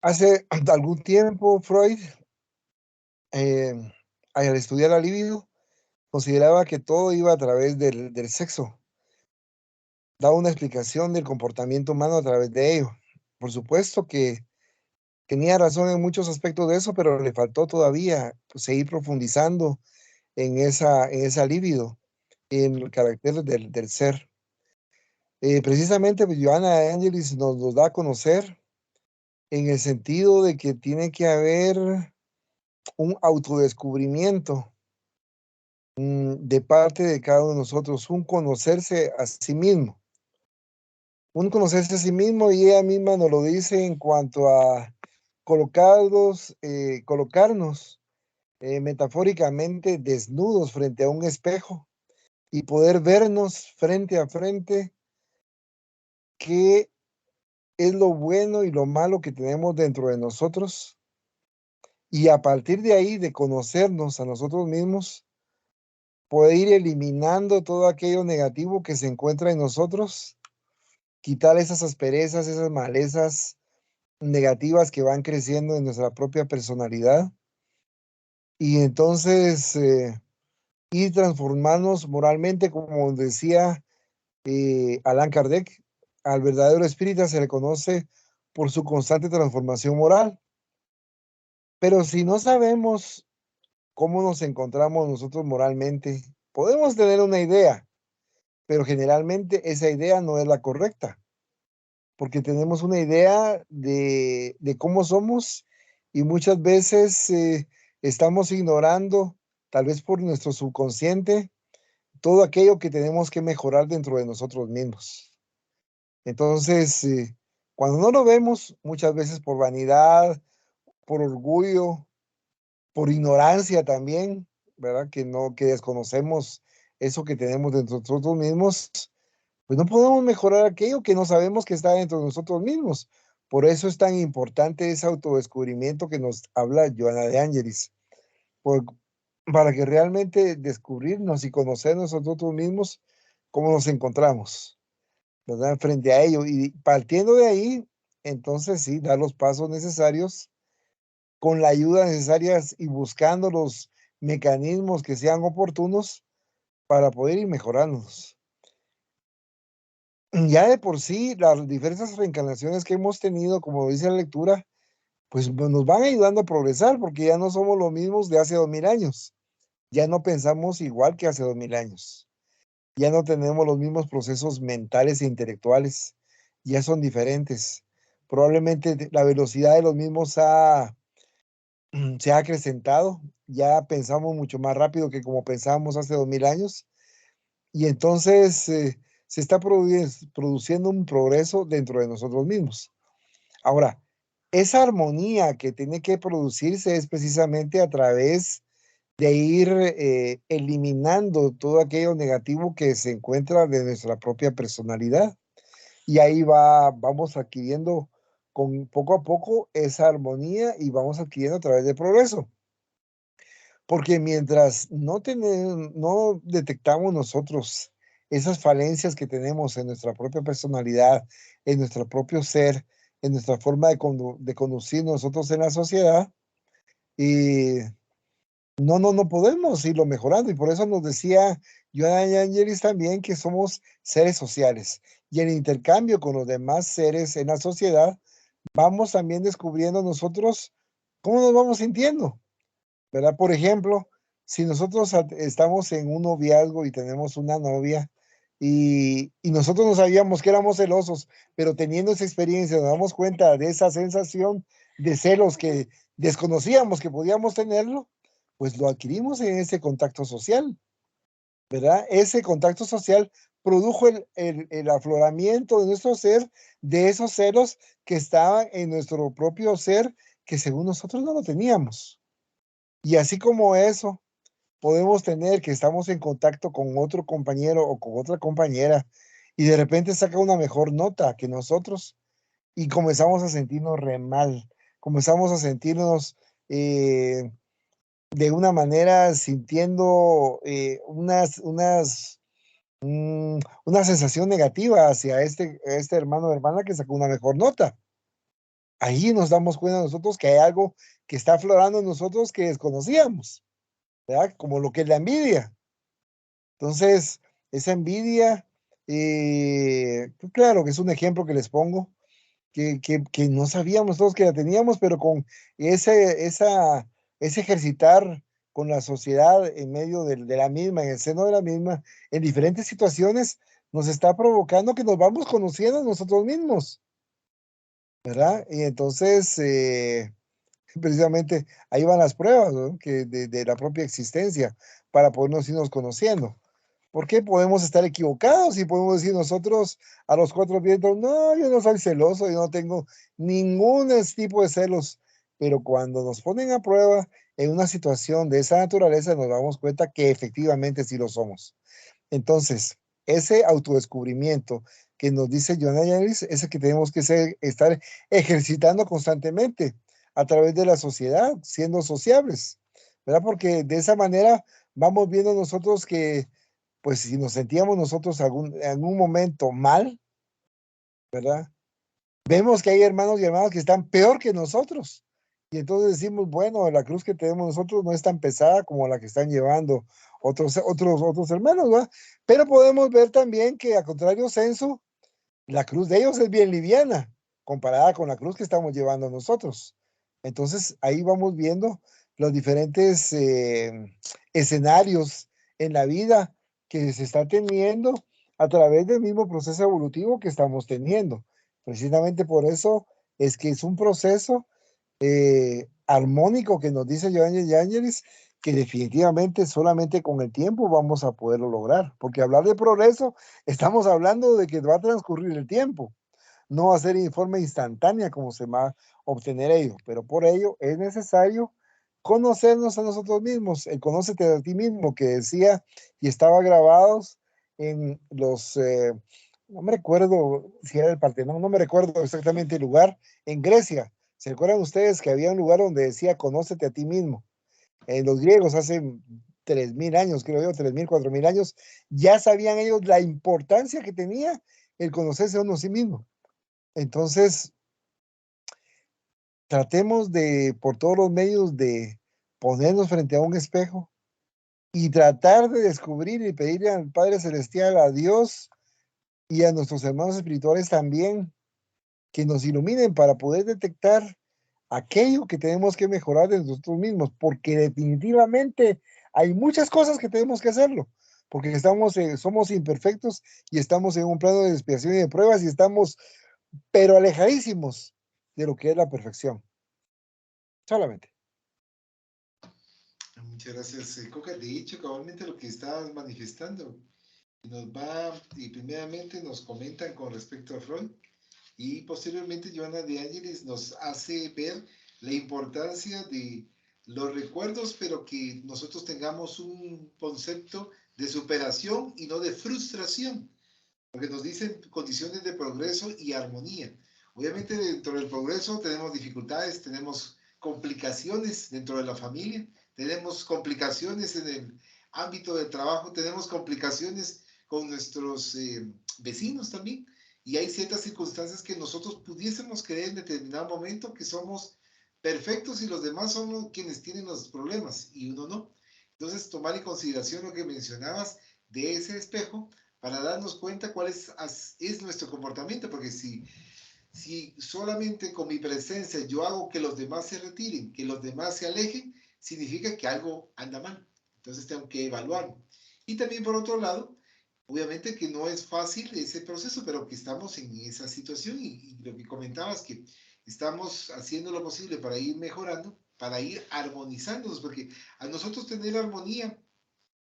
hace algún tiempo Freud, al estudiar la libido, consideraba que todo iba a través del sexo. Daba una explicación del comportamiento humano a través de ello. Por supuesto que tenía razón en muchos aspectos de eso, pero le faltó todavía seguir profundizando en esa libido, en el carácter del ser. Precisamente, pues, Joana de Ángelis nos lo da a conocer en el sentido de que tiene que haber un autodescubrimiento de parte de cada uno de nosotros, un conocerse a sí mismo. Un conocerse a sí mismo, y ella misma nos lo dice en cuanto a colocarnos metafóricamente desnudos frente a un espejo y poder vernos frente a frente qué es lo bueno y lo malo que tenemos dentro de nosotros, y a partir de ahí, de conocernos a nosotros mismos, poder ir eliminando todo aquello negativo que se encuentra en nosotros, quitar esas asperezas, esas malezas negativas que van creciendo en nuestra propia personalidad, y entonces ir transformarnos moralmente, como decía Allan Kardec. Al verdadero espírita se le conoce por su constante transformación moral. Pero si no sabemos cómo nos encontramos nosotros moralmente, podemos tener una idea, pero generalmente esa idea no es la correcta, porque tenemos una idea de cómo somos y muchas veces estamos ignorando, tal vez por nuestro subconsciente, todo aquello que tenemos que mejorar dentro de nosotros mismos. Entonces, cuando no lo vemos, muchas veces por vanidad, por orgullo, por ignorancia también, ¿verdad? Que desconocemos eso que tenemos dentro de nosotros mismos, pues no podemos mejorar aquello que no sabemos que está dentro de nosotros mismos. Por eso es tan importante ese autodescubrimiento que nos habla Joana de Ángelis, para que realmente descubrirnos y conocernos a nosotros mismos, cómo nos encontramos, ¿verdad? Frente a ello. Y partiendo de ahí, entonces sí, dar los pasos necesarios con la ayuda necesaria y buscando los mecanismos que sean oportunos para poder ir mejorándonos. Ya de por sí, las diversas reencarnaciones que hemos tenido, como dice la lectura, pues nos van ayudando a progresar porque ya no somos los mismos de hace 2000 años. Ya no pensamos igual que hace 2000 años. Ya no tenemos los mismos procesos mentales e intelectuales. Ya son diferentes. Probablemente la velocidad de los mismos se ha acrecentado. Ya pensamos mucho más rápido que como pensábamos hace 2000 años. Y entonces se está produciendo un progreso dentro de nosotros mismos. Ahora, esa armonía que tiene que producirse es precisamente a través de ir eliminando todo aquello negativo que se encuentra de nuestra propia personalidad. Y ahí vamos adquiriendo poco a poco esa armonía y vamos adquiriendo a través del progreso. Porque mientras no detectamos nosotros esas falencias que tenemos en nuestra propia personalidad, en nuestro propio ser, en nuestra forma de conducir nosotros en la sociedad, y no podemos irlo mejorando. Y por eso nos decía Joana Angelis también que somos seres sociales. Y en intercambio con los demás seres en la sociedad, vamos también descubriendo nosotros cómo nos vamos sintiendo, ¿verdad? Por ejemplo, si nosotros estamos en un noviazgo y tenemos una novia y nosotros no sabíamos que éramos celosos, pero teniendo esa experiencia nos damos cuenta de esa sensación de celos que desconocíamos que podíamos tenerlo, pues lo adquirimos en ese contacto social, ¿verdad? Ese contacto social produjo el afloramiento de nuestro ser, de esos celos que estaban en nuestro propio ser, que según nosotros no lo teníamos. Y así como eso, podemos tener que estamos en contacto con otro compañero o con otra compañera y de repente saca una mejor nota que nosotros y comenzamos a sentirnos re mal, comenzamos a sentirnos de una manera sintiendo una sensación negativa hacia este hermano o hermana que sacó una mejor nota. Ahí nos damos cuenta nosotros que hay algo que está aflorando en nosotros que desconocíamos, ¿verdad? Como lo que es la envidia. Entonces, esa envidia, claro que es un ejemplo que les pongo, que no sabíamos todos que la teníamos, pero con ese ejercitar con la sociedad en medio de la misma, en el seno de la misma, en diferentes situaciones, nos está provocando que nos vamos conociendo nosotros mismos, ¿verdad? Y entonces, precisamente ahí van las pruebas, ¿no? Que de la propia existencia para podernos irnos conociendo. Porque podemos estar equivocados y podemos decir nosotros a los cuatro vientos, no, yo no soy celoso, yo no tengo ningún tipo de celos. Pero cuando nos ponen a prueba en una situación de esa naturaleza, nos damos cuenta que efectivamente sí lo somos. Entonces, ese autodescubrimiento que nos dice Joana Yanis es el que tenemos que estar ejercitando constantemente a través de la sociedad, siendo sociables, ¿verdad? Porque de esa manera vamos viendo nosotros que, pues si nos sentíamos nosotros en algún momento mal, ¿verdad? Vemos que hay hermanos y hermanas que están peor que nosotros. Y entonces decimos, bueno, la cruz que tenemos nosotros no es tan pesada como la que están llevando otros hermanos, ¿verdad? Pero podemos ver también que a contrario censo, la cruz de ellos es bien liviana comparada con la cruz que estamos llevando nosotros. Entonces ahí vamos viendo los diferentes escenarios en la vida que se está teniendo a través del mismo proceso evolutivo que estamos teniendo. Precisamente por eso es que es un proceso armónico que nos dice Johannes de Ángeles, que definitivamente solamente con el tiempo vamos a poderlo lograr, porque hablar de progreso, estamos hablando de que va a transcurrir el tiempo, no va a ser en forma instantánea como se va a obtener ello, pero por ello es necesario conocernos a nosotros mismos, el conócete a ti mismo que decía y estaba grabados en los, no me recuerdo si era el Partenón, no me recuerdo exactamente el lugar, en Grecia. ¿Se acuerdan ustedes que había un lugar donde decía conócete a ti mismo? Los griegos hace 3000 años, creo yo, 3000, 4000 años, ya sabían ellos la importancia que tenía el conocerse a uno a sí mismo. Entonces, tratemos de, por todos los medios, de ponernos frente a un espejo y tratar de descubrir y pedirle al Padre Celestial, a Dios y a nuestros hermanos espirituales también, que nos iluminen para poder detectar aquello que tenemos que mejorar de nosotros mismos, porque definitivamente hay muchas cosas que tenemos que hacerlo, porque somos imperfectos y estamos en un plano de expiación y de pruebas y estamos, pero alejadísimos de lo que es la perfección. Solamente. Muchas gracias, Coca. De hecho, cabalmente lo que estabas manifestando nos va, y primeramente nos comentan con respecto a Freud, y posteriormente Johanna de Ángeles nos hace ver la importancia de los recuerdos, pero que nosotros tengamos un concepto de superación y no de frustración, porque nos dicen condiciones de progreso y armonía. Obviamente dentro del progreso tenemos dificultades, tenemos complicaciones dentro de la familia, tenemos complicaciones en el ámbito del trabajo, tenemos complicaciones con nuestros vecinos también, y hay ciertas circunstancias que nosotros pudiésemos creer en determinado momento que somos perfectos y los demás son quienes tienen los problemas y uno no. Entonces, tomar en consideración lo que mencionabas de ese espejo para darnos cuenta cuál es nuestro comportamiento, porque si solamente con mi presencia yo hago que los demás se retiren, que los demás se alejen, significa que algo anda mal. Entonces tengo que evaluarlo. Y también por otro lado, obviamente que no es fácil ese proceso, pero que estamos en esa situación y lo que comentabas, que estamos haciendo lo posible para ir mejorando, para ir armonizándonos, porque a nosotros tener armonía,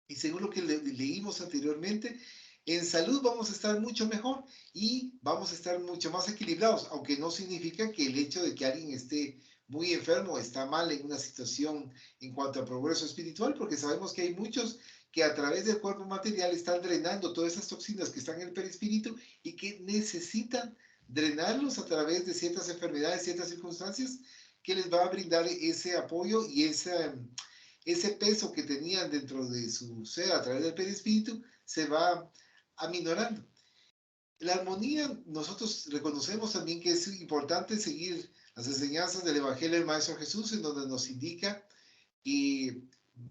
y según lo que leímos anteriormente, en salud vamos a estar mucho mejor y vamos a estar mucho más equilibrados, aunque no significa que el hecho de que alguien esté muy enfermo está mal en una situación en cuanto a progreso espiritual, porque sabemos que hay muchos que a través del cuerpo material están drenando todas esas toxinas que están en el perispíritu y que necesitan drenarlos a través de ciertas enfermedades, ciertas circunstancias que les va a brindar ese apoyo y ese peso que tenían dentro de su ser a través del perispíritu se va aminorando. La armonía, nosotros reconocemos también que es importante seguir las enseñanzas del Evangelio del Maestro Jesús, en donde nos indica que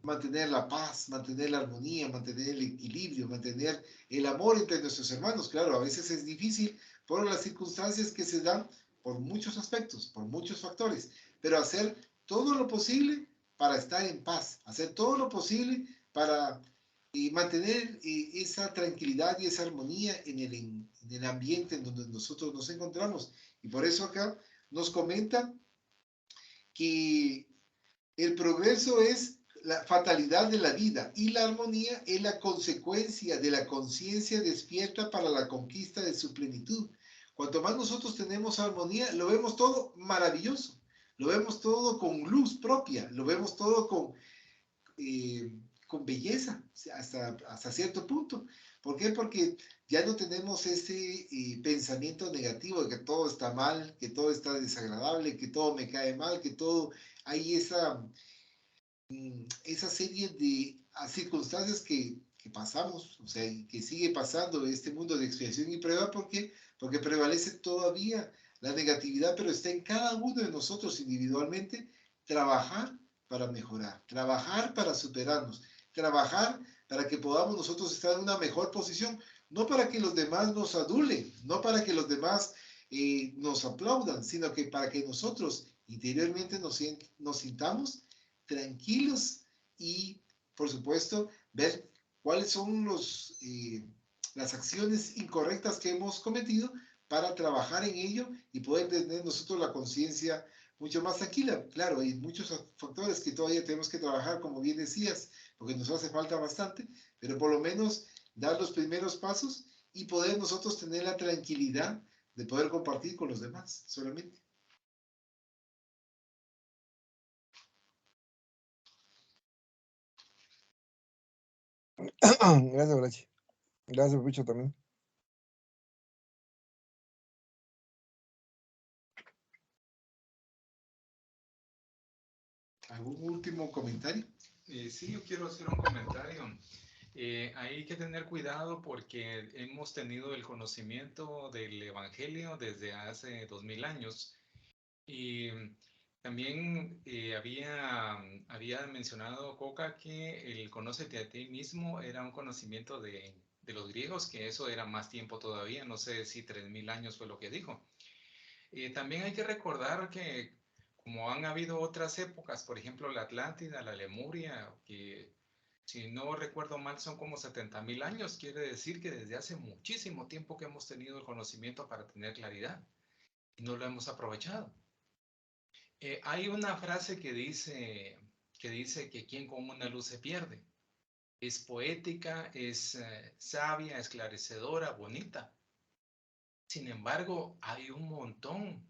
mantener la paz, mantener la armonía, mantener el equilibrio, mantener el amor entre nuestros hermanos. Claro, a veces es difícil por las circunstancias que se dan por muchos aspectos, por muchos factores, pero hacer todo lo posible para estar en paz, hacer todo lo posible para mantener esa tranquilidad y esa armonía en el ambiente en donde nosotros nos encontramos. Y por eso acá nos comentan que el progreso es la fatalidad de la vida y la armonía es la consecuencia de la conciencia despierta para la conquista de su plenitud. Cuanto más nosotros tenemos armonía, lo vemos todo maravilloso, lo vemos todo con luz propia, lo vemos todo con belleza hasta cierto punto. ¿Por qué? Porque ya no tenemos ese pensamiento negativo de que todo está mal, que todo está desagradable, que todo me cae mal, que todo hay esa serie de circunstancias que pasamos, o sea, que sigue pasando este mundo de expiación y prueba, porque prevalece todavía la negatividad, pero está en cada uno de nosotros individualmente trabajar para mejorar, trabajar para superarnos, trabajar para que podamos nosotros estar en una mejor posición, no para que los demás nos adulen, no para que los demás nos aplaudan, sino que para que nosotros interiormente nos sintamos tranquilos y, por supuesto, ver cuáles son las acciones incorrectas que hemos cometido para trabajar en ello y poder tener nosotros la conciencia mucho más tranquila. Claro, hay muchos factores que todavía tenemos que trabajar, como bien decías, porque nos hace falta bastante, pero por lo menos dar los primeros pasos y poder nosotros tener la tranquilidad de poder compartir con los demás solamente. Gracias, Brachi. Gracias, Pucho, también. ¿Algún último comentario? Sí, yo quiero hacer un comentario. Hay que tener cuidado porque hemos tenido el conocimiento del Evangelio desde hace 2000 años y también había mencionado Coca que el conócete a ti mismo era un conocimiento de los griegos, que eso era más tiempo todavía, no sé si 3000 años fue lo que dijo. También hay que recordar que como han habido otras épocas, por ejemplo la Atlántida, la Lemuria, que si no recuerdo mal son como 70.000 años, quiere decir que desde hace muchísimo tiempo que hemos tenido el conocimiento para tener claridad y no lo hemos aprovechado. Hay una frase que dice que quien con una luz se pierde. Es poética, es sabia, esclarecedora, bonita. Sin embargo, hay un montón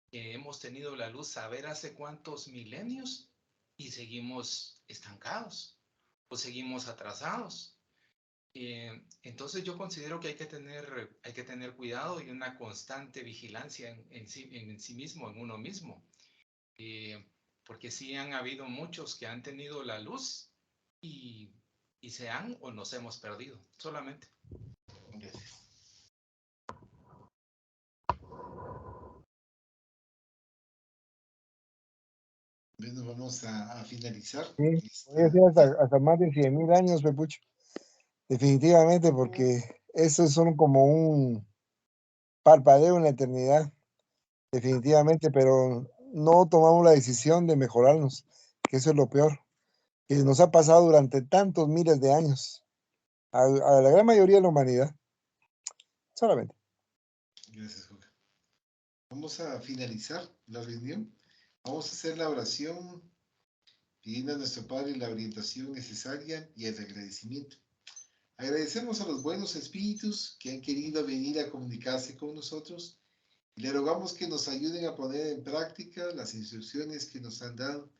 que hemos tenido la luz saber hace cuántos milenios y seguimos estancados o seguimos atrasados. Entonces yo considero que hay que tener cuidado y una constante vigilancia en sí mismo, en uno mismo. Porque sí han habido muchos que han tenido la luz y se han o nos hemos perdido, solamente. Gracias. Bueno, vamos a finalizar. Sí, podría ser hasta más de 100.000 años, Pepucho. Definitivamente, porque eso son como un parpadeo en la eternidad, definitivamente, pero no tomamos la decisión de mejorarnos, que eso es lo peor, que nos ha pasado durante tantos miles de años, a la gran mayoría de la humanidad, solamente. Gracias, Juan. Vamos a finalizar la reunión. Vamos a hacer la oración pidiendo a nuestro Padre la orientación necesaria y el agradecimiento. Agradecemos a los buenos espíritus que han querido venir a comunicarse con nosotros y le rogamos que nos ayuden a poner en práctica las instrucciones que nos han dado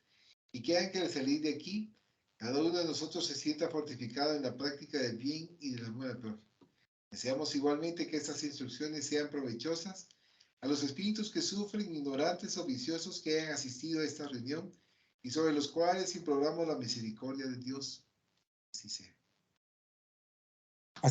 y que hagan que al salir de aquí, cada uno de nosotros se sienta fortificado en la práctica del bien y del amor al prójimo. Deseamos igualmente que estas instrucciones sean provechosas a los espíritus que sufren, ignorantes o viciosos que hayan asistido a esta reunión y sobre los cuales imploramos la misericordia de Dios. Así sea.